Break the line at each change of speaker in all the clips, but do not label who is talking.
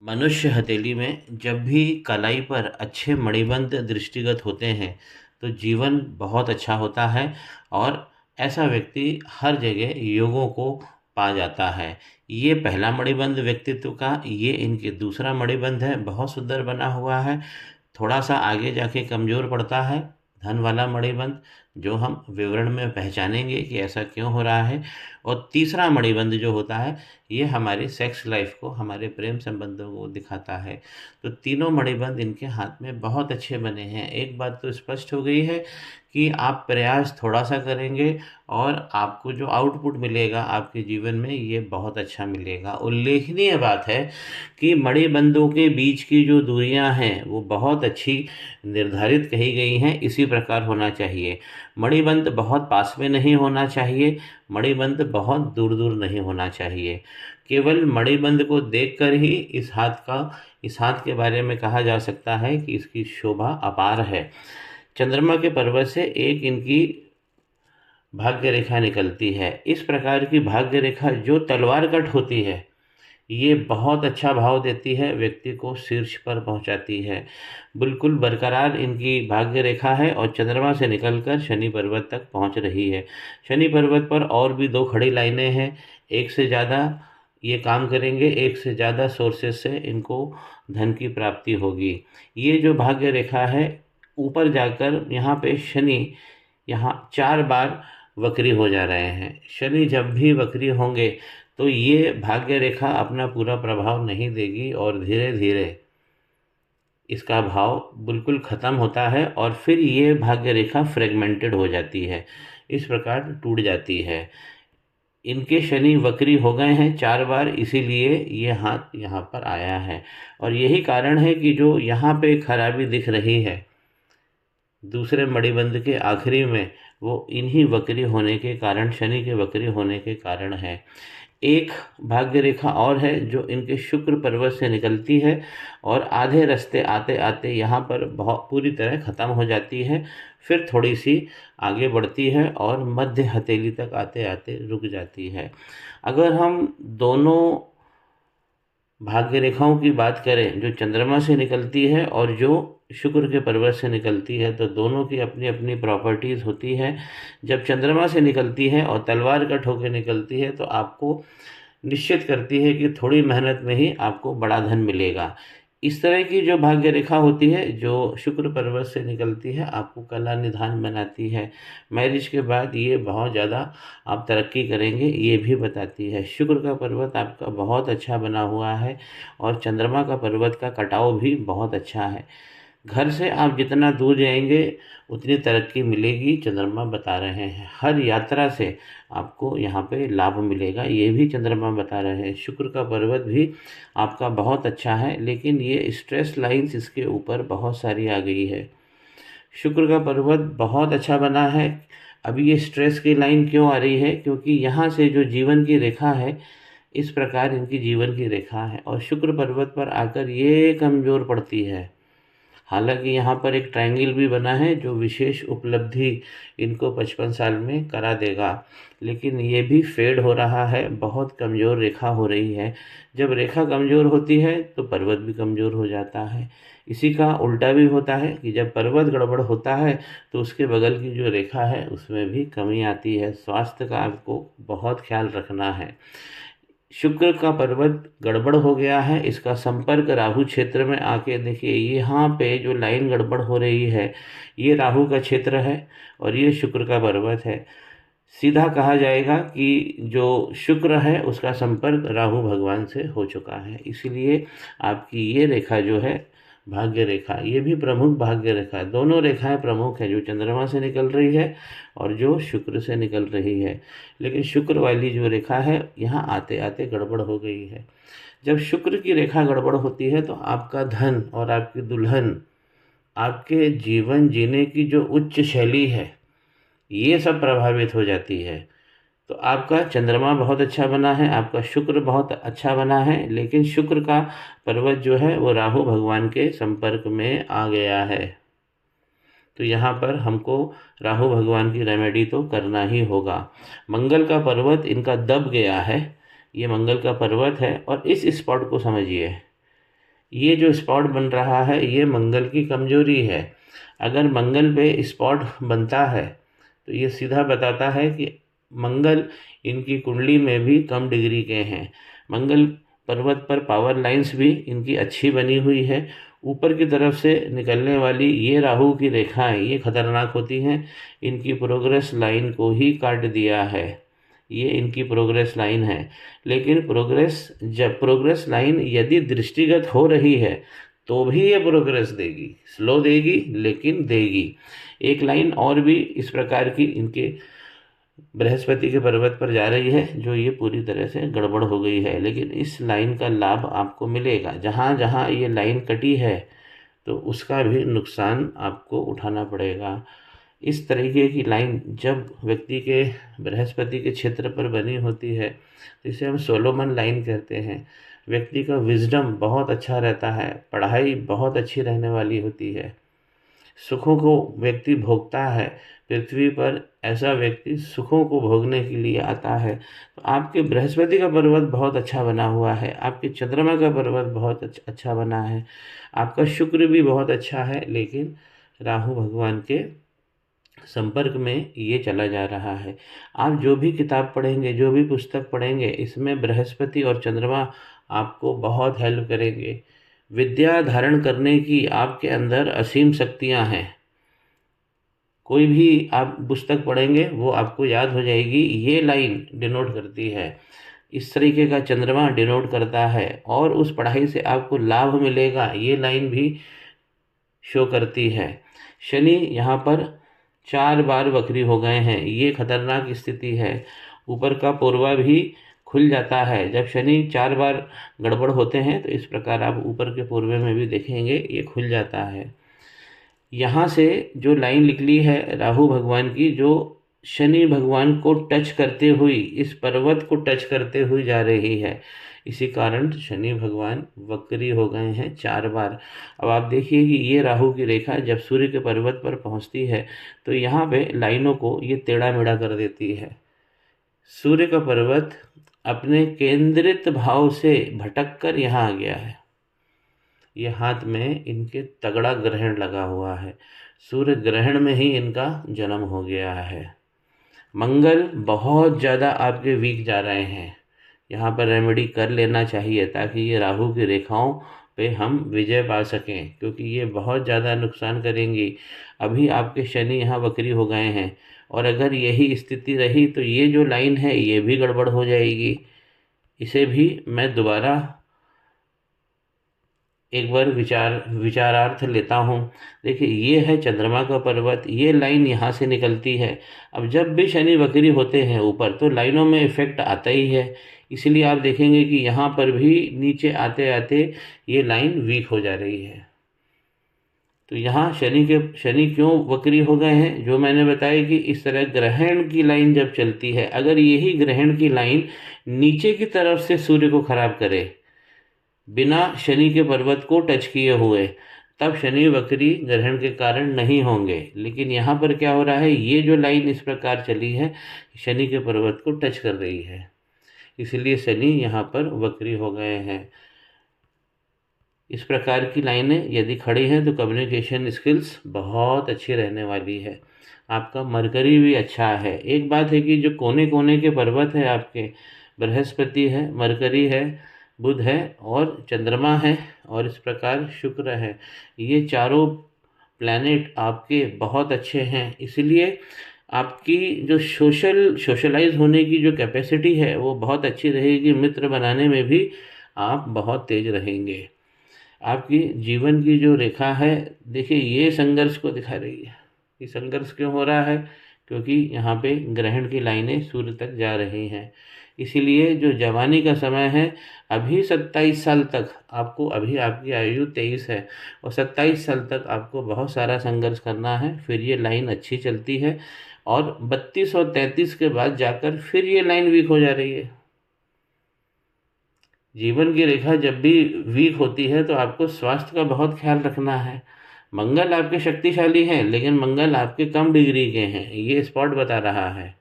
मनुष्य हथेली में जब भी कलाई पर अच्छे मणिबंध दृष्टिगत होते हैं तो जीवन बहुत अच्छा होता है और ऐसा व्यक्ति हर जगह योगों को पा जाता है। ये पहला मणिबंध व्यक्तित्व का, ये इनके दूसरा मणिबंध है, बहुत सुंदर बना हुआ है। थोड़ा सा आगे जाके कमज़ोर पड़ता है धन वाला मणिबंध, जो हम विवरण में पहचानेंगे कि ऐसा क्यों हो रहा है। और तीसरा मणिबंध जो होता है, ये हमारी सेक्स लाइफ को, हमारे प्रेम संबंधों को दिखाता है। तो तीनों मणिबंध इनके हाथ में बहुत अच्छे बने हैं। एक बात तो स्पष्ट हो गई है कि आप प्रयास थोड़ा सा करेंगे और आपको जो आउटपुट मिलेगा आपके जीवन में, ये बहुत अच्छा मिलेगा। उल्लेखनीय बात है कि मणिबंधों के बीच की जो दूरियां हैं वो बहुत अच्छी निर्धारित कही गई हैं। इसी प्रकार होना चाहिए। मणिबंध बहुत पास में नहीं होना चाहिए, मणिबंध बहुत दूर दूर नहीं होना चाहिए। केवल मणिबंध को देखकर ही इस हाथ के बारे में कहा जा सकता है कि इसकी शोभा अपार है। चंद्रमा के पर्वत से एक इनकी भाग्य रेखा निकलती है। इस प्रकार की भाग्य रेखा जो तलवार कट होती है, ये बहुत अच्छा भाव देती है, व्यक्ति को शीर्ष पर पहुंचाती है। बिल्कुल बरकरार इनकी भाग्य रेखा है और चंद्रमा से निकलकर शनि पर्वत तक पहुंच रही है। शनि पर्वत पर और भी दो खड़ी लाइनें हैं, एक से ज़्यादा ये काम करेंगे, एक से ज़्यादा सोर्सेज से इनको धन की प्राप्ति होगी। ये जो भाग्य रेखा है, ऊपर जाकर यहाँ पे शनि यहाँ 4 बार वक्री हो जा रहे हैं। शनि जब भी वक्री होंगे तो ये भाग्य रेखा अपना पूरा प्रभाव नहीं देगी और धीरे धीरे इसका भाव बिल्कुल ख़त्म होता है और फिर ये भाग्य रेखा फ्रेगमेंटेड हो जाती है, इस प्रकार टूट जाती है। इनके शनि वक्री हो गए हैं 4 बार, इसीलिए ये हाथ यहाँ पर आया है। और यही कारण है कि जो यहाँ पे खराबी दिख रही है दूसरे मणिबंध के आखिरी में, वो इन्हीं वक्री होने के कारण, शनि के वक्री होने के कारण है। एक भाग्य रेखा और है जो इनके शुक्र पर्वत से निकलती है और आधे रास्ते आते आते यहाँ पर बहुत पूरी तरह ख़त्म हो जाती है, फिर थोड़ी सी आगे बढ़ती है और मध्य हथेली तक आते आते रुक जाती है। अगर हम दोनों भाग्य रेखाओं की बात करें, जो चंद्रमा से निकलती है और जो शुक्र के पर्वत से निकलती है, तो दोनों की अपनी अपनी प्रॉपर्टीज़ होती है। जब चंद्रमा से निकलती है और तलवार कट होकर निकलती है तो आपको निश्चित करती है कि थोड़ी मेहनत में ही आपको बड़ा धन मिलेगा। इस तरह की जो भाग्य रेखा होती है जो शुक्र पर्वत से निकलती है, आपको कला निधान बनाती है। मैरिज के बाद ये बहुत ज़्यादा आप तरक्की करेंगे, ये भी बताती है। शुक्र का पर्वत आपका बहुत अच्छा बना हुआ है और चंद्रमा का पर्वत का कटाव भी बहुत अच्छा है। घर से आप जितना दूर जाएंगे उतनी तरक्की मिलेगी, चंद्रमा बता रहे हैं। हर यात्रा से आपको यहाँ पे लाभ मिलेगा, ये भी चंद्रमा बता रहे हैं। शुक्र का पर्वत भी आपका बहुत अच्छा है, लेकिन ये स्ट्रेस लाइंस इसके ऊपर बहुत सारी आ गई है। शुक्र का पर्वत बहुत अच्छा बना है, अभी ये स्ट्रेस की लाइन क्यों आ रही है? क्योंकि यहाँ से जो जीवन की रेखा है, इस प्रकार इनकी जीवन की रेखा है और शुक्र पर्वत पर आकर ये कमज़ोर पड़ती है। हालांकि यहाँ पर एक ट्रायंगल भी बना है जो विशेष उपलब्धि इनको 55 साल में करा देगा, लेकिन ये भी फेड हो रहा है, बहुत कमज़ोर रेखा हो रही है। जब रेखा कमज़ोर होती है तो पर्वत भी कमज़ोर हो जाता है। इसी का उल्टा भी होता है कि जब पर्वत गड़बड़ होता है तो उसके बगल की जो रेखा है उसमें भी कमी आती है। स्वास्थ्य का आपको बहुत ख्याल रखना है। शुक्र का पर्वत गड़बड़ हो गया है, इसका संपर्क राहु क्षेत्र में आके देखिए, यहाँ पे जो लाइन गड़बड़ हो रही है ये राहु का क्षेत्र है और ये शुक्र का पर्वत है। सीधा कहा जाएगा कि जो शुक्र है उसका संपर्क राहु भगवान से हो चुका है, इसीलिए आपकी ये रेखा जो है भाग्य रेखा, ये भी प्रमुख भाग्य रेखा है। दोनों रेखाएं प्रमुख है, जो चंद्रमा से निकल रही है और जो शुक्र से निकल रही है। लेकिन शुक्र वाली जो रेखा है यहाँ आते आते गड़बड़ हो गई है। जब शुक्र की रेखा गड़बड़ होती है तो आपका धन और आपकी दुल्हन, आपके जीवन जीने की जो उच्च शैली है, ये सब प्रभावित हो जाती है। तो आपका चंद्रमा बहुत अच्छा बना है, आपका शुक्र बहुत अच्छा बना है, लेकिन शुक्र का पर्वत जो है वो राहु भगवान के संपर्क में आ गया है। तो यहाँ पर हमको राहु भगवान की रेमेडी तो करना ही होगा। मंगल का पर्वत इनका दब गया है, ये मंगल का पर्वत है और इस स्पॉट को समझिए, ये जो स्पॉट बन रहा है ये मंगल की कमजोरी है। अगर मंगल पे स्पॉट बनता है तो ये सीधा बताता है कि मंगल इनकी कुंडली में भी कम डिग्री के हैं। मंगल पर्वत पर पावर लाइंस भी इनकी अच्छी बनी हुई है। ऊपर की तरफ से निकलने वाली ये राहु की रेखाएं ये खतरनाक होती हैं। इनकी प्रोग्रेस लाइन को ही काट दिया है। ये इनकी प्रोग्रेस लाइन है। लेकिन प्रोग्रेस लाइन यदि दृष्टिगत हो रही है तो भी ये प्रोग्रेस देगी, स्लो देगी लेकिन देगी। एक लाइन और भी इस प्रकार की इनके बृहस्पति के पर्वत पर जा रही है जो ये पूरी तरह से गड़बड़ हो गई है, लेकिन इस लाइन का लाभ आपको मिलेगा। जहाँ जहाँ ये लाइन कटी है तो उसका भी नुकसान आपको उठाना पड़ेगा। इस तरीके की लाइन जब व्यक्ति के बृहस्पति के क्षेत्र पर बनी होती है तो इसे हम सोलोमन लाइन कहते हैं। व्यक्ति का विजडम बहुत अच्छा रहता है, पढ़ाई बहुत अच्छी रहने वाली होती है, सुखों को व्यक्ति भोगता है। पृथ्वी पर ऐसा व्यक्ति सुखों को भोगने के लिए आता है। तो आपके बृहस्पति का पर्वत बहुत अच्छा बना हुआ है, आपके चंद्रमा का पर्वत बहुत अच्छा बना है, आपका शुक्र भी बहुत अच्छा है, लेकिन राहु भगवान के संपर्क में ये चला जा रहा है। आप जो भी किताब पढ़ेंगे, जो भी पुस्तक पढ़ेंगे, इसमें बृहस्पति और चंद्रमा आपको बहुत हेल्प करेंगे। विद्या धारण करने की आपके अंदर असीम शक्तियां हैं। कोई भी आप पुस्तक पढ़ेंगे वो आपको याद हो जाएगी। ये लाइन डिनोट करती है, इस तरीके का चंद्रमा डिनोट करता है, और उस पढ़ाई से आपको लाभ मिलेगा, ये लाइन भी शो करती है। शनि यहाँ पर 4 बार वक्री हो गए हैं, ये खतरनाक स्थिति है। ऊपर का पूर्वा भी खुल जाता है। जब शनि 4 बार गड़बड़ होते हैं तो इस प्रकार आप ऊपर के पूर्वे में भी देखेंगे ये खुल जाता है। यहाँ से जो लाइन निकली है राहु भगवान की, जो शनि भगवान को टच करते हुई, इस पर्वत को टच करते हुई जा रही है, इसी कारण शनि भगवान वक्री हो गए हैं 4 बार। अब आप देखिए कि ये राहु की रेखा जब सूर्य के पर्वत पर पहुंचती है तो यहाँ पे लाइनों को ये टेढ़ा मेढ़ा कर देती है। सूर्य का पर्वत अपने केंद्रित भाव से भटक कर यहाँ आ गया है। ये हाथ में इनके तगड़ा ग्रहण लगा हुआ है, सूर्य ग्रहण में ही इनका जन्म हो गया है। मंगल बहुत ज़्यादा आपके वीक जा रहे हैं, यहाँ पर रेमेडी कर लेना चाहिए ताकि ये राहु की रेखाओं पे हम विजय पा सकें, क्योंकि ये बहुत ज़्यादा नुकसान करेंगी। अभी आपके शनि यहाँ वक्री हो गए हैं, और अगर यही स्थिति रही तो ये जो लाइन है ये भी गड़बड़ हो जाएगी। इसे भी मैं दोबारा एक बार विचारार्थ लेता हूँ। देखिए ये है चंद्रमा का पर्वत, ये लाइन यहाँ से निकलती है। अब जब भी शनि वक्री होते हैं ऊपर तो लाइनों में इफेक्ट आता ही है, इसलिए आप देखेंगे कि यहाँ पर भी नीचे आते आते ये लाइन वीक हो जा रही है। तो यहाँ शनि क्यों वक्री हो गए हैं, जो मैंने बताया कि इस तरह ग्रहण की लाइन जब चलती है, अगर यही ग्रहण की लाइन नीचे की तरफ से सूर्य को खराब करे बिना शनि के पर्वत को टच किए हुए, तब शनि वक्री ग्रहण के कारण नहीं होंगे। लेकिन यहाँ पर क्या हो रहा है, ये जो लाइन इस प्रकार चली है शनि के पर्वत को टच कर रही है, इसलिए शनि यहाँ पर वक्री हो गए हैं। इस प्रकार की लाइनें यदि खड़ी हैं तो कम्युनिकेशन स्किल्स बहुत अच्छी रहने वाली है। आपका मरकरी भी अच्छा है। एक बात है कि जो कोने कोने के पर्वत है आपके, बृहस्पति है, मरकरी है, बुध है और चंद्रमा है, और इस प्रकार शुक्र है, ये चारों प्लैनेट आपके बहुत अच्छे हैं। इसलिए आपकी जो सोशलाइज होने की जो कैपेसिटी है वो बहुत अच्छी रहेगी। मित्र बनाने में भी आप बहुत तेज रहेंगे। आपकी जीवन की जो रेखा है, देखिए ये संघर्ष को दिखा रही है। ये संघर्ष क्यों हो रहा है, क्योंकि यहाँ पे ग्रहण की लाइनें सूर्य तक जा रही हैं। इसीलिए जो जवानी का समय है, अभी 27 साल तक आपको, अभी आपकी आयु 23 है और 27 साल तक आपको बहुत सारा संघर्ष करना है। फिर ये लाइन अच्छी चलती है और 32 और 33 के बाद जाकर फिर ये लाइन वीक हो जा रही है। जीवन की रेखा जब भी वीक होती है तो आपको स्वास्थ्य का बहुत ख्याल रखना है। मंगल आपके शक्तिशाली हैं, लेकिन मंगल आपके कम डिग्री के हैं, ये स्पॉट बता रहा है।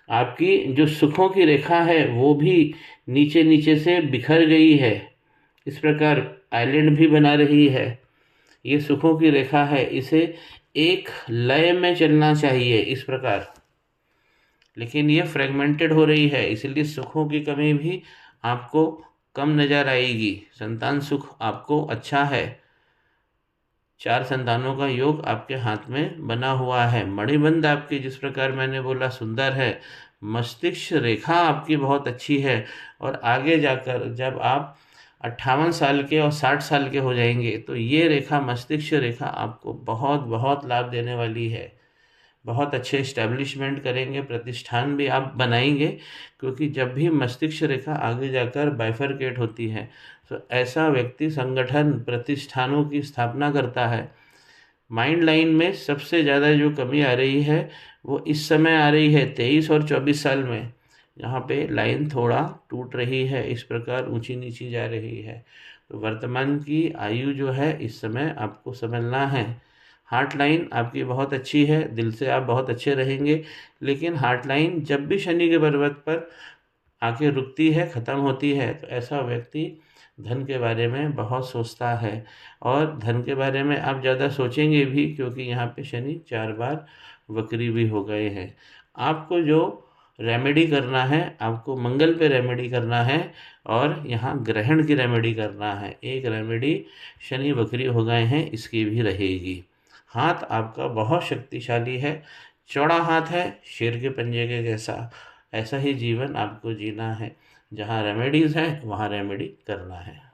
आपकी जो सुखों की रेखा है वो भी नीचे नीचे से बिखर गई है। इस प्रकार आइलैंड भी बना रही है। ये सुखों की रेखा है, इसे एक लय में चलना चाहिए इस प्रकार, लेकिन ये फ्रेगमेंटेड हो रही है, इसलिए सुखों की कमी भी आपको कम नज़र आएगी। संतान सुख आपको अच्छा है, 4 संतानों का योग आपके हाथ में बना हुआ है। मणिबंध आपकी जिस प्रकार मैंने बोला सुंदर है, मस्तिष्क रेखा आपकी बहुत अच्छी है, और आगे जाकर जब आप 58 साल के और 60 साल के हो जाएंगे तो ये रेखा, मस्तिष्क रेखा, आपको बहुत बहुत लाभ देने वाली है। बहुत अच्छे इस्टेब्लिशमेंट करेंगे, प्रतिष्ठान भी आप बनाएंगे, क्योंकि जब भी मस्तिष्क रेखा आगे जाकर बाइफरकेट होती है तो ऐसा व्यक्ति संगठन प्रतिष्ठानों की स्थापना करता है। माइंड लाइन में सबसे ज़्यादा जो कमी आ रही है वो इस समय आ रही है 23 और 24 साल में, यहाँ पे लाइन थोड़ा टूट रही है, इस प्रकार ऊंची नीची जा रही है। तो वर्तमान की आयु जो है इस समय आपको समझना है। हार्ट लाइन आपकी बहुत अच्छी है, दिल से आप बहुत अच्छे रहेंगे, लेकिन हार्ट लाइन जब भी शनि के पर्वत पर आके रुकती है, ख़त्म होती है, तो ऐसा व्यक्ति धन के बारे में बहुत सोचता है, और धन के बारे में आप ज़्यादा सोचेंगे भी, क्योंकि यहाँ पे शनि 4 बार वक्री भी हो गए हैं। आपको जो रेमेडी करना है, आपको मंगल पे रेमेडी करना है, और यहाँ ग्रहण की रेमेडी करना है। एक रेमेडी शनि वक्री हो गए हैं इसकी भी रहेगी। हाथ आपका बहुत शक्तिशाली है, चौड़ा हाथ है, शेर के पंजे के जैसा। ऐसा ही जीवन आपको जीना है, जहाँ रेमेडीज़ हैं वहाँ रेमेडी करना है।